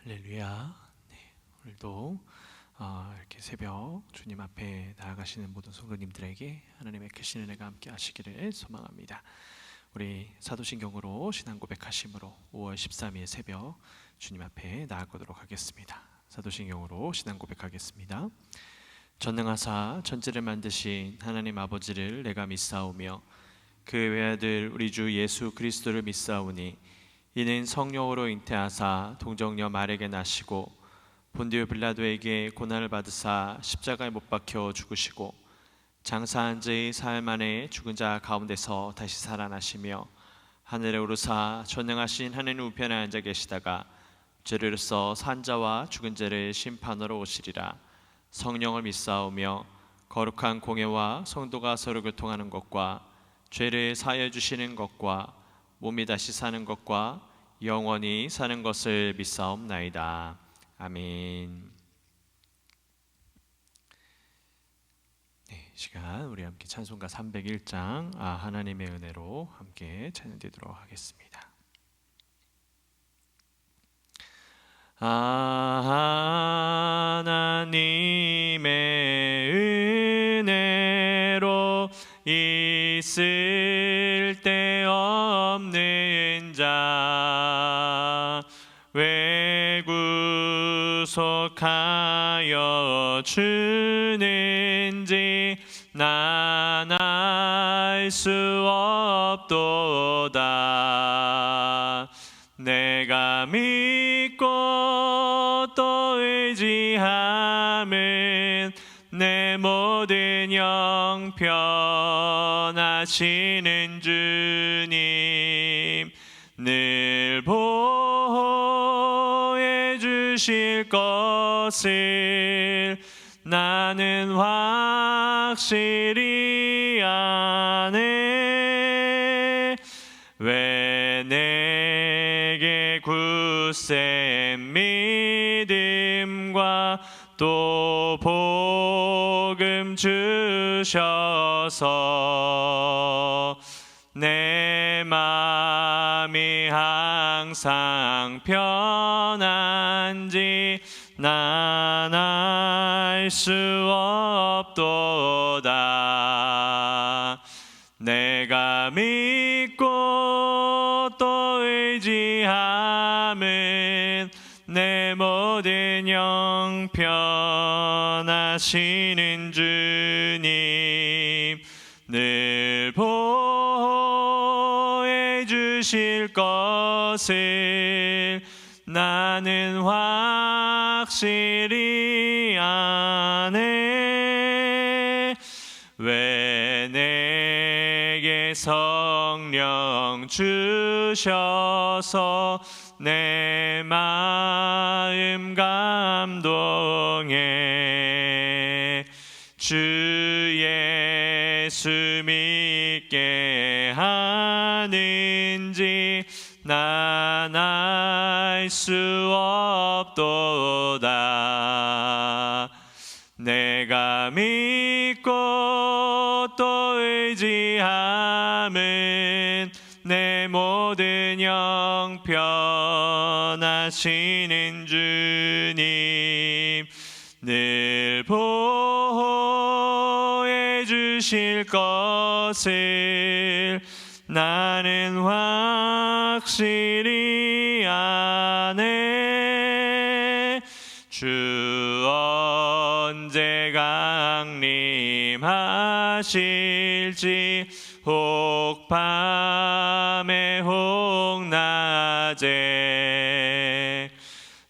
할렐루야. 오늘도 이렇게 새벽 주님 앞에 나아가시는 모든 성도님들에게 하나님의 크신 은혜가 함께 하시기를 소망합니다. 우리 사도신경으로 신앙 고백하심으로 5월 13일 새벽 주님 앞에 나아가도록 하겠습니다. 사도신경으로 신앙 고백하겠습니다. 전능하사 천지를 만드신 하나님 아버지를 내가 믿사오며 그 외아들 우리 주 예수 그리스도를 믿사오니 이는 성령으로 잉태하사 동정녀 마리아에게 나시고 본디오 빌라도에게 고난을 받으사 십자가에 못 박혀 죽으시고 장사한 지 사흘 만에 죽은 자 가운데서 다시 살아나시며 하늘에 오르사 전능하신 하나님 우편에 앉아 계시다가 죄로서 산 자와 죽은 자를 심판하러 오시리라. 성령을 믿사오며 거룩한 공예와 성도가 서로 교통하는 것과 죄를 사하여 주시는 것과 몸이 다시 사는 것과 영원히 사는 것을 믿사옵나이다. 아멘. 시간 우리 함께 찬송가 301장 하나님의 은혜로 함께 찬양드리도록 하겠습니다. 하나님의 은혜로 있을 데 없는 자 왜 구속하여 주는지 난 알 수 없도다. 내가 믿고 또 의지함은 내 모든 형편하시는 주님 늘 보호해 주실 것을 나는 확실히 아네. 왜 내게 굳센 믿음과 또 복음 주셔서 내 마음이 항상 편한지 난 알 수 없도다. 내가 믿고 또 의지함은 내 모든 형편하시는 주님 늘 보호해 주실 것을 나는 확실히 아네. 왜 내게 성령 주셔서 내 마음 감동해 주 예수 믿게 하는지 난 알 수 없도다. 내가 믿고 또 의지함은 내 모든 형편하시는 주님 늘 보호해 주실 것을 나는 확실히 아네. 주 언제 강림하실지 혹 밤에 혹 낮에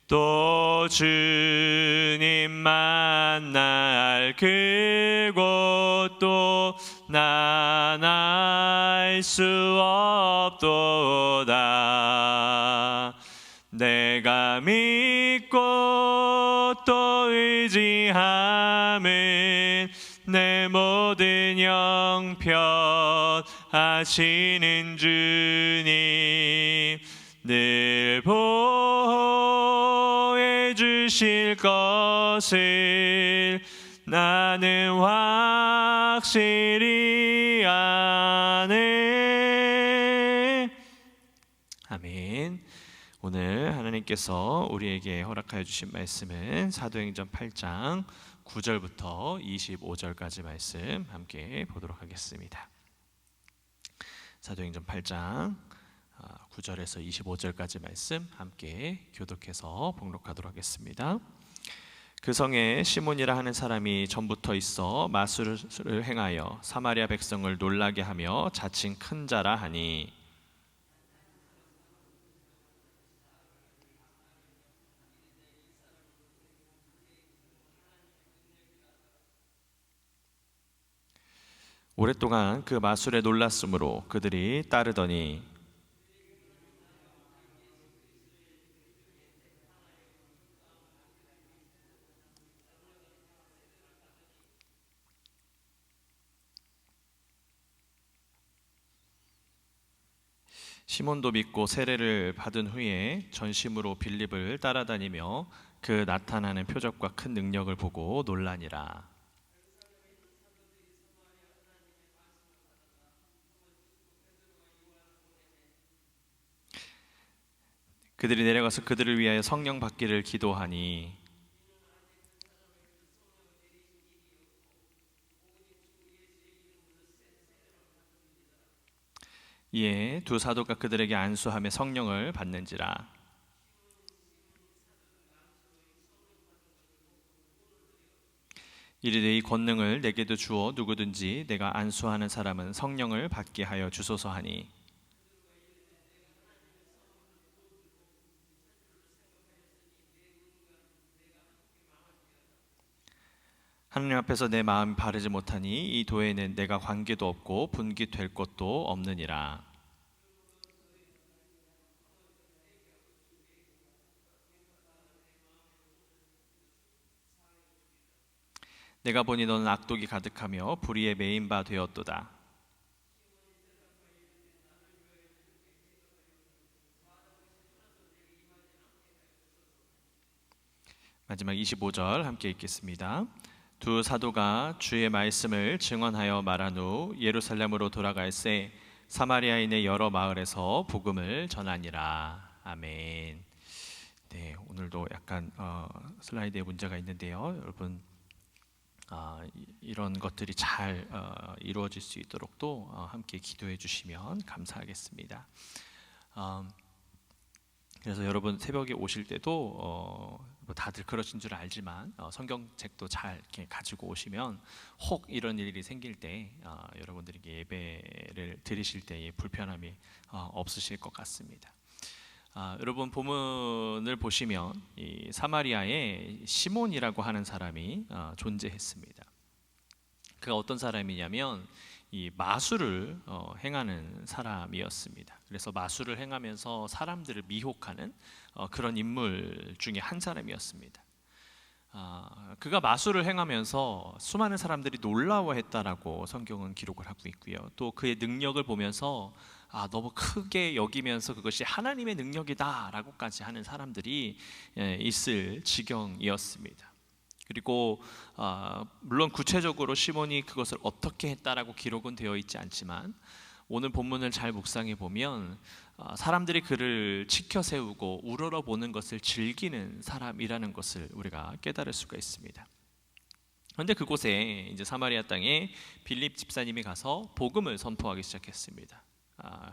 또 주님 만날 그곳도 난 알 수 없도다. 내가 믿고 또 의지함은 내 모든 형편하시는 주님 늘 보호해 주실 것을 나는 확실히 아네. 아멘. 오늘 하나님께서 우리에게 허락하여 주신 말씀은 사도행전 8장 9절부터 25절까지 말씀 함께 보도록 하겠습니다. 사도행전 8장 9절에서 25절까지 말씀 함께 교독해서 봉독하도록 하겠습니다. 그 성에 시몬이라 하는 사람이 전부터 있어 마술을 행하여 사마리아 백성을 놀라게 하며 자칭 큰 자라 하니, 오랫동안 그 마술에 놀랐으므로 그들이 따르더니 시몬도 믿고 세례를 받은 후에 전심으로 빌립을 따라다니며 그 나타나는 표적과 큰 능력을 보고 놀라니라. 그들이 내려가서 그들을 위하여 성령 받기를 기도하니, 이에 두 사도가 그들에게 안수하며 성령을 받는지라. 이르되 이 권능을 내게도 주어 누구든지 내가 안수하는 사람은 성령을 받게 하여 주소서 하니, 하나님 앞에서 내 마음이 바르지 못하니 이 도에는 내가 관계도 없고 분깃될 것도 없느니라. 내가 보니 너는 악독이 가득하며 불의에 매인 바 되었도다. 마지막 25절 함께 읽겠습니다. 두 사도가 주의 말씀을 증언하여 말한 후 예루살렘으로 돌아갈새 사마리아인의 여러 마을에서 복음을 전하니라. 아멘. 네, 오늘도 약간 슬라이드에 문제가 있는데요, 여러분 이런 것들이 잘 이루어질 수 있도록 또 함께 기도해 주시면 감사하겠습니다. 그래서 여러분 새벽에 오실 때도 뭐 다들 그러신 줄 알지만 성경책도 잘 이렇게 가지고 오시면 혹 이런 일이 생길 때 여러분들에게 예배를 드리실 때의 불편함이 없으실 것 같습니다. 여러분 본문을 보시면 이 사마리아에 시몬이라고 하는 사람이 존재했습니다. 그가 어떤 사람이냐면 이 마술을 행하는 사람이었습니다. 그래서 마술을 행하면서 사람들을 미혹하는 그런 인물 중에 한 사람이었습니다. 그가 마술을 행하면서 수많은 사람들이 놀라워했다라고 성경은 기록을 하고 있고요. 또 그의 능력을 보면서 너무 크게 여기면서 그것이 하나님의 능력이다라고까지 하는 사람들이 있을 지경이었습니다. 그리고 물론 구체적으로 시몬이 그것을 어떻게 했다라고 기록은 되어 있지 않지만 오늘 본문을 잘 묵상해 보면 사람들이 그를 치켜 세우고 우러러보는 것을 즐기는 사람이라는 것을 우리가 깨달을 수가 있습니다. 그런데 그곳에 이제 사마리아 땅에 빌립 집사님이 가서 복음을 선포하기 시작했습니다.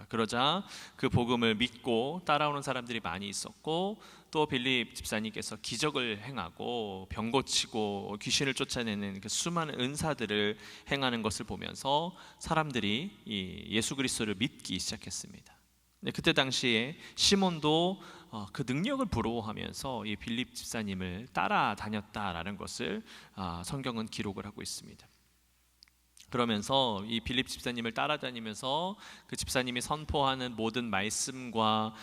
그러자 그 복음을 믿고 따라오는 사람들이 많이 있었고, 또 빌립 집사님께서 기적을 행하고 병 고치고 귀신을 쫓아내는 그 수많은 은사들을 행하는 것을 보면서 사람들이 이 예수 그리스도를 믿기 시작했습니다. 그때 당시에 시몬도 그 능력을 부러워하면서 이 빌립 집사님을 따라다녔다라는 것을 성경은 기록을 하고 있습니다. 그러면서 이 빌립 집사님을 따라다니면서 그 집사님이 선포하는 모든 말씀과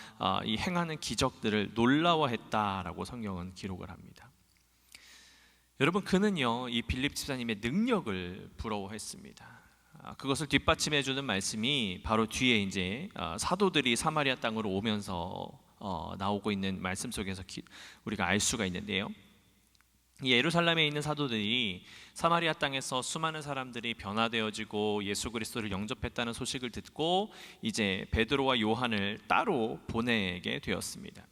이 행하는 기적들을 놀라워했다라고 성경은 기록을 합니다. 여러분, 그는요 이 빌립 집사님의 능력을 부러워했습니다. 그것을 뒷받침해 주는 말씀이 바로 뒤에 이제 사도들이 사마리아 땅으로 오면서 나오고 있는 말씀 속에서 우리가 알 수가 있는데요. 이 예루살렘에 있는 사도들이 사마리아 땅에서 수많은 사람들이 변화되어지고 예수 그리스도를 영접했다는 소식을 듣고 이제 베드로와 요한을 따로 보내게 되었습니다.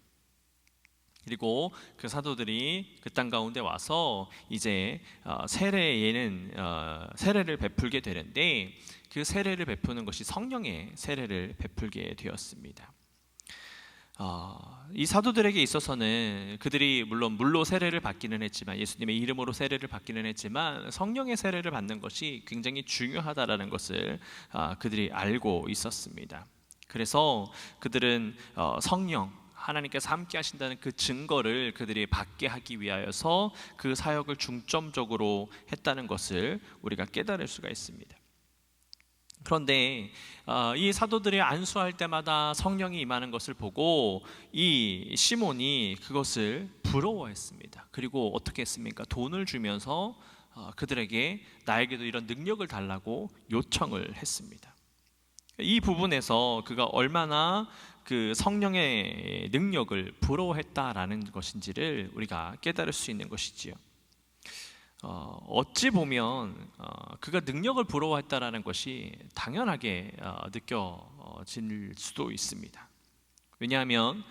그리고 그 사도들이 그 땅 가운데 와서 이제 세례를 베풀게 되는데, 그 세례를 베푸는 것이 성령의 세례를 베풀게 되었습니다. 이 사도들에게 있어서는 그들이 물론 물로 세례를 받기는 했지만, 예수님의 이름으로 세례를 받기는 했지만, 성령의 세례를 받는 것이 굉장히 중요하다라는 것을 그들이 알고 있었습니다. 그래서 그들은 성령, 하나님께서 함께 하신다는 그 증거를 그들이 받게 하기 위하여서 그 사역을 중점적으로 했다는 것을 우리가 깨달을 수가 있습니다. 그런데 이 사도들이 안수할 때마다 성령이 임하는 것을 보고 이 시몬이 그것을 부러워했습니다. 그리고 어떻게 했습니까? 돈을 주면서 그들에게 나에게도 이런 능력을 달라고 요청을 했습니다. 이 부분에서 그가 얼마나 그 성령의 능력을 부러워했다라는 것인지를 우리가 깨달을 수 있는 것이지요. 어찌 보면 그가 능력을 부러워했다라는 것이 당연하게 느껴질 수도 있습니다. 왜냐하면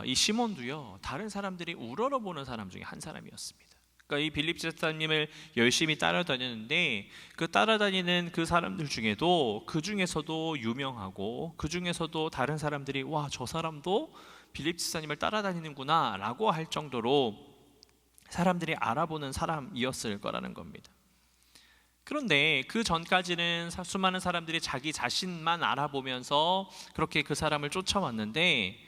이 시몬도요, 다른 사람들이 우러러보는 사람 중에 한 사람이었습니다. 그러니까 이 빌립 집사님을 열심히 따라다녔는데, 그 따라다니는 그 사람들 중에도 그 중에서도 유명하고, 그 중에서도 다른 사람들이 와, 저 사람도 빌립 집사님을 따라다니는구나 라고 할 정도로 사람들이 알아보는 사람이었을 거라는 겁니다. 그런데 그 전까지는 수많은 사람들이 자기 자신만 알아보면서 그렇게 그 사람을 쫓아왔는데,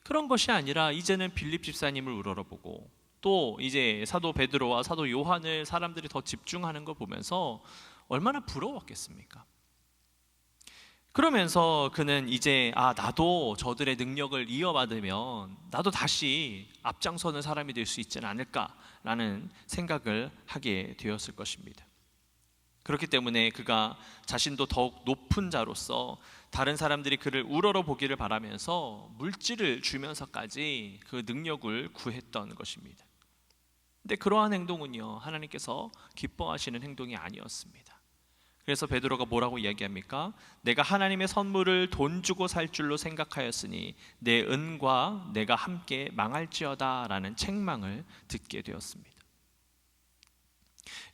그런 것이 아니라 이제는 빌립 집사님을 우러러보고, 또 이제 사도 베드로와 사도 요한을 사람들이 더 집중하는 걸 보면서 얼마나 부러웠겠습니까? 그러면서 그는 이제 나도 저들의 능력을 이어받으면 나도 다시 앞장서는 사람이 될 수 있지는 않을까라는 생각을 하게 되었을 것입니다. 그렇기 때문에 그가 자신도 더욱 높은 자로서 다른 사람들이 그를 우러러보기를 바라면서 물질을 주면서까지 그 능력을 구했던 것입니다. 근데 그러한 행동은요, 하나님께서 기뻐하시는 행동이 아니었습니다. 그래서 베드로가 뭐라고 이야기합니까? 내가 하나님의 선물을 돈 주고 살 줄로 생각하였으니 내 은과 내가 함께 망할지어다 라는 책망을 듣게 되었습니다.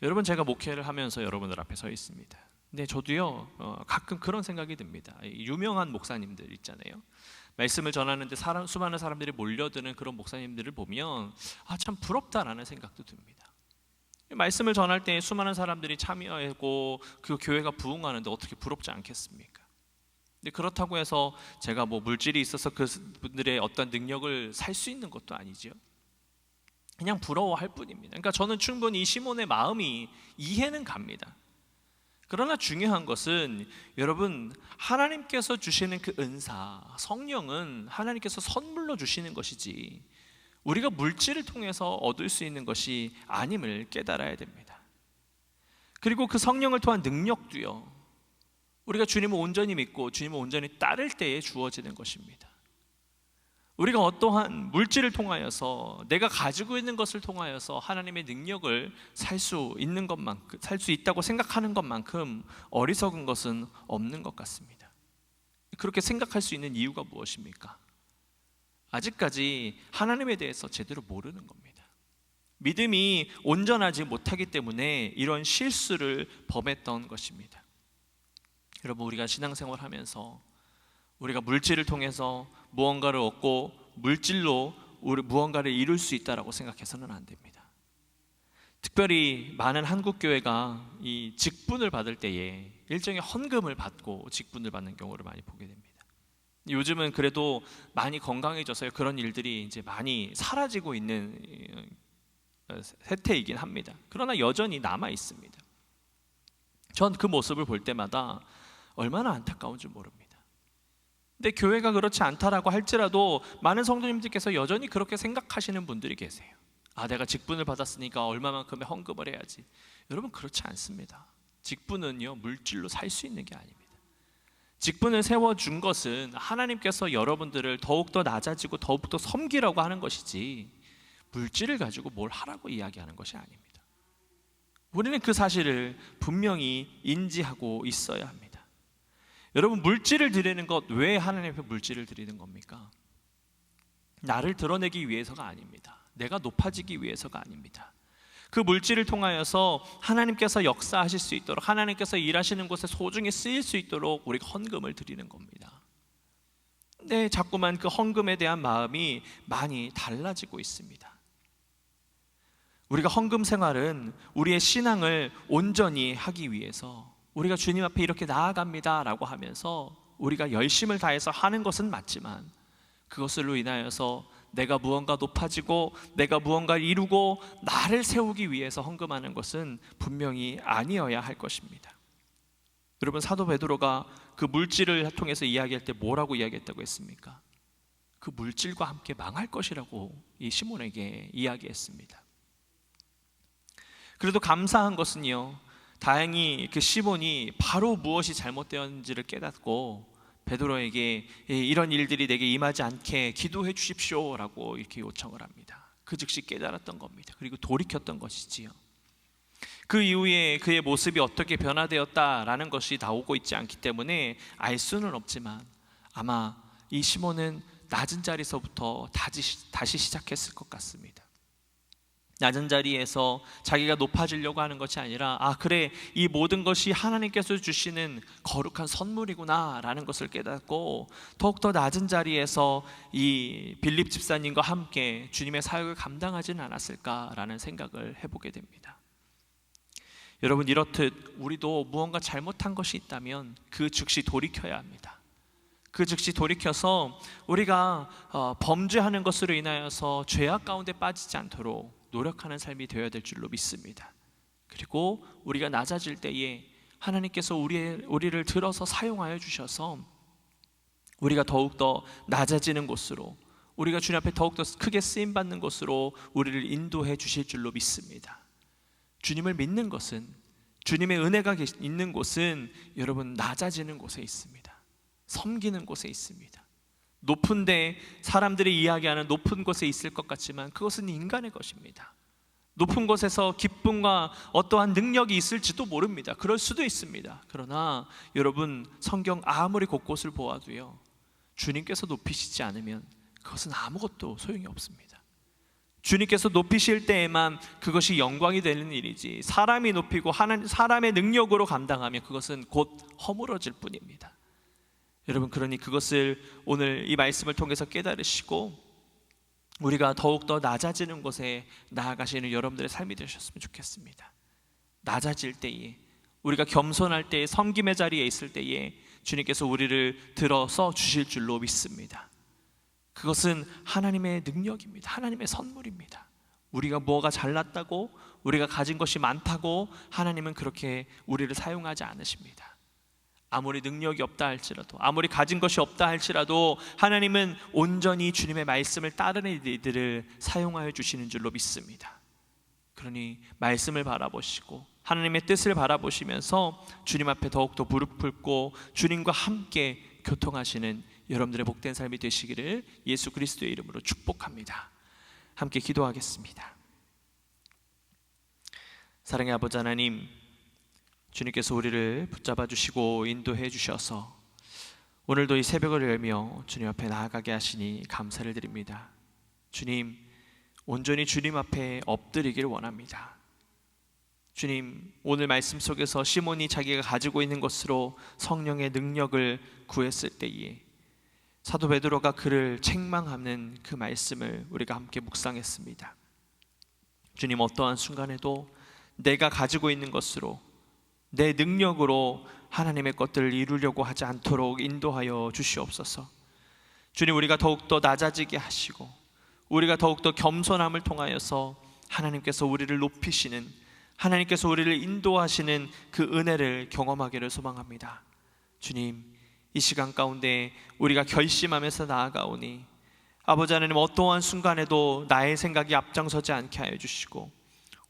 여러분, 제가 목회를 하면서 여러분들 앞에 서 있습니다. 근데 저도요, 가끔 그런 생각이 듭니다. 유명한 목사님들 있잖아요. 말씀을 전하는데 수많은 사람들이 몰려드는 그런 목사님들을 보면 참 부럽다라는 생각도 듭니다. 말씀을 전할 때 수많은 사람들이 참여하고 그 교회가 부흥하는데 어떻게 부럽지 않겠습니까? 근데 그렇다고 해서 제가 뭐 물질이 있어서 그분들의 어떤 능력을 살 수 있는 것도 아니죠. 그냥 부러워할 뿐입니다. 그러니까 저는 충분히 이 시몬의 마음이 이해는 갑니다. 그러나 중요한 것은 여러분, 하나님께서 주시는 그 은사, 성령은 하나님께서 선물로 주시는 것이지 우리가 물질을 통해서 얻을 수 있는 것이 아님을 깨달아야 됩니다. 그리고 그 성령을 통한 능력도요, 우리가 주님을 온전히 믿고 주님을 온전히 따를 때에 주어지는 것입니다. 우리가 어떠한 물질을 통하여서, 내가 가지고 있는 것을 통하여서 하나님의 능력을 살 수 있는 것만큼, 살 수 있다고 생각하는 것만큼 어리석은 것은 없는 것 같습니다. 그렇게 생각할 수 있는 이유가 무엇입니까? 아직까지 하나님에 대해서 제대로 모르는 겁니다. 믿음이 온전하지 못하기 때문에 이런 실수를 범했던 것입니다. 여러분, 우리가 신앙생활 하면서 우리가 물질을 통해서 무언가를 얻고 물질로 우리 무언가를 이룰 수 있다라고 생각해서는 안 됩니다. 특별히 많은 한국 교회가 이 직분을 받을 때에 일종의 헌금을 받고 직분을 받는 경우를 많이 보게 됩니다. 요즘은 그래도 많이 건강해져서 그런 일들이 이제 많이 사라지고 있는 세태이긴 합니다. 그러나 여전히 남아 있습니다. 전 그 모습을 볼 때마다 얼마나 안타까운 줄 모릅니다. 근데 교회가 그렇지 않다라고 할지라도 많은 성도님들께서 여전히 그렇게 생각하시는 분들이 계세요. 내가 직분을 받았으니까 얼마만큼의 헌금을 해야지. 여러분, 그렇지 않습니다. 직분은요, 물질로 살 수 있는 게 아닙니다. 직분을 세워준 것은 하나님께서 여러분들을 더욱더 낮아지고 더욱더 섬기라고 하는 것이지 물질을 가지고 뭘 하라고 이야기하는 것이 아닙니다. 우리는 그 사실을 분명히 인지하고 있어야 합니다. 여러분, 물질을 드리는 것, 왜 하나님 앞에 물질을 드리는 겁니까? 나를 드러내기 위해서가 아닙니다. 내가 높아지기 위해서가 아닙니다. 그 물질을 통하여서 하나님께서 역사하실 수 있도록, 하나님께서 일하시는 곳에 소중히 쓰일 수 있도록 우리가 헌금을 드리는 겁니다. 근데 자꾸만 그 헌금에 대한 마음이 많이 달라지고 있습니다. 우리가 헌금 생활은 우리의 신앙을 온전히 하기 위해서 우리가 주님 앞에 이렇게 나아갑니다 라고 하면서 우리가 열심을 다해서 하는 것은 맞지만, 그것으로 인하여서 내가 무언가 높아지고 내가 무언가를 이루고 나를 세우기 위해서 헌금하는 것은 분명히 아니어야 할 것입니다. 여러분, 사도 베드로가 그 물질을 통해서 이야기할 때 뭐라고 이야기했다고 했습니까? 그 물질과 함께 망할 것이라고 이 시몬에게 이야기했습니다. 그래도 감사한 것은요, 다행히 그 시몬이 바로 무엇이 잘못되었는지를 깨닫고 베드로에게 이런 일들이 내게 임하지 않게 기도해 주십시오 라고 이렇게 요청을 합니다. 그 즉시 깨달았던 겁니다. 그리고 돌이켰던 것이지요. 그 이후에 그의 모습이 어떻게 변화되었다라는 것이 나오고 있지 않기 때문에 알 수는 없지만, 아마 이 시몬은 낮은 자리에서부터 다시 시작했을 것 같습니다. 낮은 자리에서 자기가 높아지려고 하는 것이 아니라, 그래, 이 모든 것이 하나님께서 주시는 거룩한 선물이구나 라는 것을 깨닫고 더욱더 낮은 자리에서 이 빌립 집사님과 함께 주님의 사역을 감당하지는 않았을까라는 생각을 해보게 됩니다. 여러분, 이렇듯 우리도 무언가 잘못한 것이 있다면 그 즉시 돌이켜야 합니다. 그 즉시 돌이켜서 우리가 범죄하는 것으로 인하여서 죄악 가운데 빠지지 않도록 노력하는 삶이 되어야 될 줄로 믿습니다. 그리고 우리가 낮아질 때에 하나님께서 우리를 들어서 사용하여 주셔서 우리가 더욱더 낮아지는 곳으로, 우리가 주님 앞에 더욱더 크게 쓰임받는 곳으로 우리를 인도해 주실 줄로 믿습니다. 주님을 믿는 것은, 주님의 은혜가 있는 곳은 여러분 낮아지는 곳에 있습니다. 섬기는 곳에 있습니다. 높은데 사람들이 이야기하는 높은 곳에 있을 것 같지만 그것은 인간의 것입니다. 높은 곳에서 기쁨과 어떠한 능력이 있을지도 모릅니다. 그럴 수도 있습니다. 그러나 여러분, 성경 아무리 곳곳을 보아도요, 주님께서 높이시지 않으면 그것은 아무것도 소용이 없습니다. 주님께서 높이실 때에만 그것이 영광이 되는 일이지, 사람이 높이고 사람의 능력으로 감당하면 그것은 곧 허물어질 뿐입니다. 여러분, 그러니 그것을 오늘 이 말씀을 통해서 깨달으시고 우리가 더욱더 낮아지는 곳에 나아가시는 여러분들의 삶이 되셨으면 좋겠습니다. 낮아질 때에, 우리가 겸손할 때에, 섬김의 자리에 있을 때에 주님께서 우리를 들어서 주실 줄로 믿습니다. 그것은 하나님의 능력입니다. 하나님의 선물입니다. 우리가 뭐가 잘났다고, 우리가 가진 것이 많다고 하나님은 그렇게 우리를 사용하지 않으십니다. 아무리 능력이 없다 할지라도, 아무리 가진 것이 없다 할지라도 하나님은 온전히 주님의 말씀을 따르는 이들을 사용하여 주시는 줄로 믿습니다. 그러니 말씀을 바라보시고 하나님의 뜻을 바라보시면서 주님 앞에 더욱더 무릎 꿇고 주님과 함께 교통하시는 여러분들의 복된 삶이 되시기를 예수 그리스도의 이름으로 축복합니다. 함께 기도하겠습니다. 사랑의 아버지 하나님, 주님께서 우리를 붙잡아 주시고 인도해 주셔서 오늘도 이 새벽을 열며 주님 앞에 나아가게 하시니 감사를 드립니다. 주님, 온전히 주님 앞에 엎드리기를 원합니다. 주님, 오늘 말씀 속에서 시몬이 자기가 가지고 있는 것으로 성령의 능력을 구했을 때에 사도 베드로가 그를 책망하는 그 말씀을 우리가 함께 묵상했습니다. 주님, 어떠한 순간에도 내가 가지고 있는 것으로, 내 능력으로 하나님의 것들을 이루려고 하지 않도록 인도하여 주시옵소서. 주님, 우리가 더욱더 낮아지게 하시고 우리가 더욱더 겸손함을 통하여서 하나님께서 우리를 높이시는, 하나님께서 우리를 인도하시는 그 은혜를 경험하기를 소망합니다. 주님, 이 시간 가운데 우리가 결심하면서 나아가오니 아버지 하나님, 어떠한 순간에도 나의 생각이 앞장서지 않게 하여 주시고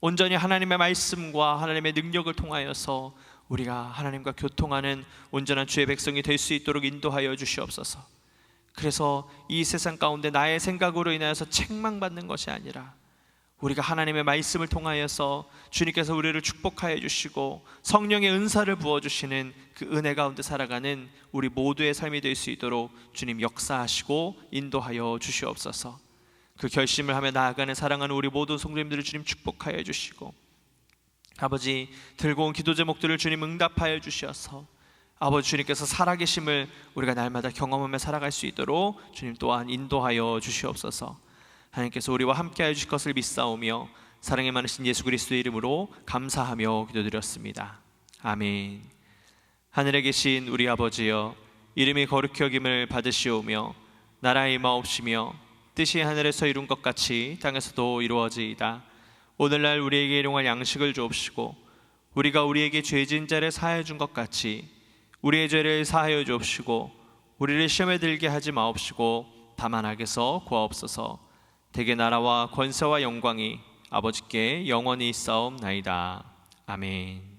온전히 하나님의 말씀과 하나님의 능력을 통하여서 우리가 하나님과 교통하는 온전한 주의 백성이 될 수 있도록 인도하여 주시옵소서. 그래서 이 세상 가운데 나의 생각으로 인하여서 책망받는 것이 아니라 우리가 하나님의 말씀을 통하여서 주님께서 우리를 축복하여 주시고 성령의 은사를 부어주시는 그 은혜 가운데 살아가는 우리 모두의 삶이 될 수 있도록 주님 역사하시고 인도하여 주시옵소서. 그 결심을 하며 나아가는 사랑하는 우리 모든 성도님들을 주님 축복하여 주시고, 아버지 들고 온 기도 제목들을 주님 응답하여 주셔서 아버지 주님께서 살아계심을 우리가 날마다 경험하며 살아갈 수 있도록 주님 또한 인도하여 주시옵소서. 하나님께서 우리와 함께하여 주실 것을 믿사오며 사랑이 많으신 예수 그리스도의 이름으로 감사하며 기도드렸습니다. 아멘. 하늘에 계신 우리 아버지여, 이름이 거룩히 여김을 받으시오며 나라의 임하옵시며 뜻이 하늘에서 이룬 것 같이 땅에서도 이루어지이다. 오늘날 우리에게 일용할 양식을 주옵시고 우리가 우리에게 죄진 자를 사하여 준 것 같이 우리의 죄를 사하여 주옵시고 우리를 시험에 들게 하지 마옵시고 다만 악에서 구하옵소서. 대개 나라와 권세와 영광이 아버지께 영원히 있사옵나이다. 아멘.